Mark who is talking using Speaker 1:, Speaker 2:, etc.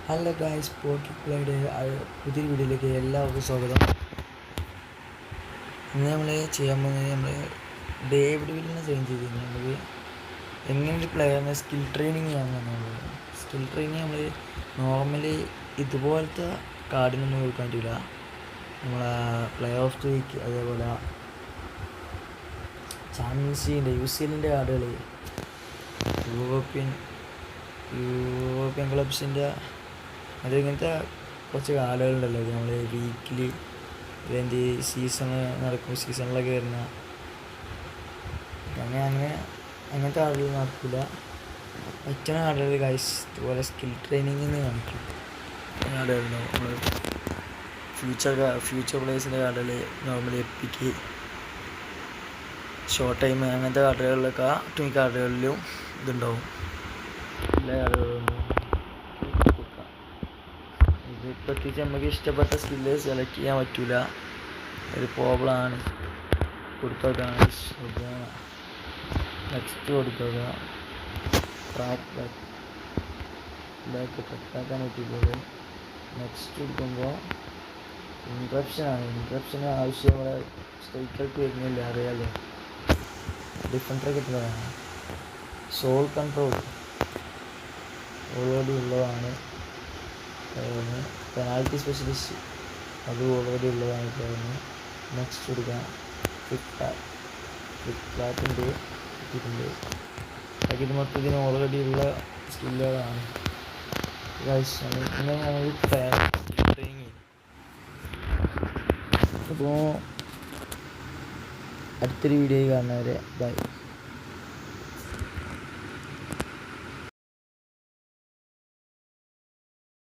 Speaker 1: Hello guys, പോർട്ടിപ്ലയുടെ പുതിയൊരു വീഡിയോയിലേക്ക് എല്ലാവർക്കും സ്വാഗതം. ഇന്ന് നമ്മൾ ചെയ്യാൻ പോകുന്നത് നമ്മൾ ഡേവിഡ് വില്ലിനെ സൈൻ ചെയ്തിരുന്നു. നമുക്ക് എങ്ങനെ ഒരു പ്ലെയറിനെ സ്കിൽ ട്രെയിനിങ് ചെയ്യാമെന്നാണ്. സ്കിൽ ട്രെയിനിങ് നമ്മൾ നോർമലി ഇതുപോലത്തെ കാർഡിനൊന്നും കൊടുക്കാൻ പറ്റില്ല. നമ്മളെ പ്ലെയർ ഓഫ് ദി വീക്ക്, അതേപോലെ ചാമ്പ്യൻസ് ലീഗിൻ്റെ UCL കാർഡുകൾ, യൂറോപ്യൻ ക്ലബ്സിൻ്റെ അതിങ്ങനത്തെ കുറച്ച് കാർഡുകളുണ്ടല്ലോ. ഇത് നമ്മൾ വീക്കിലി ഇതെന്ത് സീസൺ നടക്കും, സീസണിലൊക്കെ വരുന്ന അങ്ങനത്തെ കാർഡുകൾ നടക്കില്ല. പറ്റുന്ന കാർഡുകൾ ഗൈസ് ഇതുപോലെ സ്കിൽ ട്രെയിനിങ്ങിന് കാണിക്കും. കാർഡുകളുണ്ടാവും. നമ്മൾ ഫ്യൂച്ചർ പ്ലേയേഴ്സിൻ്റെ കാർഡുകൾ, നോർമലി എപ്പിക്ക്, ഷോർട്ട് ടൈം, അങ്ങനത്തെ കാർഡുകളിലൊക്കെ ട്വിൻ കാർഡുകളിലും ഇതുണ്ടാവും. എല്ലാ കാർഡുകളും ഇത് പ്രത്യേകിച്ച് നമുക്ക് ഇഷ്ടപ്പെട്ട സ്കില്ല് സെലക്ട് ചെയ്യാൻ പറ്റില്ല. ഒരു പ്രോബ്ലമാണ്. കൊടുത്തോക്കാം. നെക്സ്റ്റ് കൊടുത്തോക്കാം. ബാക്ക് ട്രാക്കാൻ പറ്റില്ലത്. നെക്സ്റ്റ് കൊടുക്കുമ്പോൾ ഇൻട്രപ്ഷന് ആവശ്യം നമ്മുടെ സ്ട്രൈക്കർക്ക് വരുന്നില്ല, അറിയാമല്ലോ. ഡിഫൻഡറൊക്കെ കിട്ടുന്നതാണ്. സോൾ കൺട്രോൾ ഓൾറെഡി ഉള്ളതാണ്. പെനാൽറ്റി സ്പെഷ്യലിസ്റ്റ് അത് ഓൾറെഡി ഉള്ളതാണ് പറയുന്നത്. നെക്സ്റ്റ് എടുക്കാം. ഫ്ലിപ്കാർട്ടിൻ്റെ കിട്ടിയിട്ടുണ്ട്. ഇത് മൊത്തത്തിന് ഓൾറെഡി ഉള്ള സ്കില്ലുകളാണ്. ഇങ്ങനെയാണ് ട്രെയിനിങ്. അപ്പോൾ അടുത്തൊരു വീഡിയോയിൽ കാണുന്നവരെ ബൈ.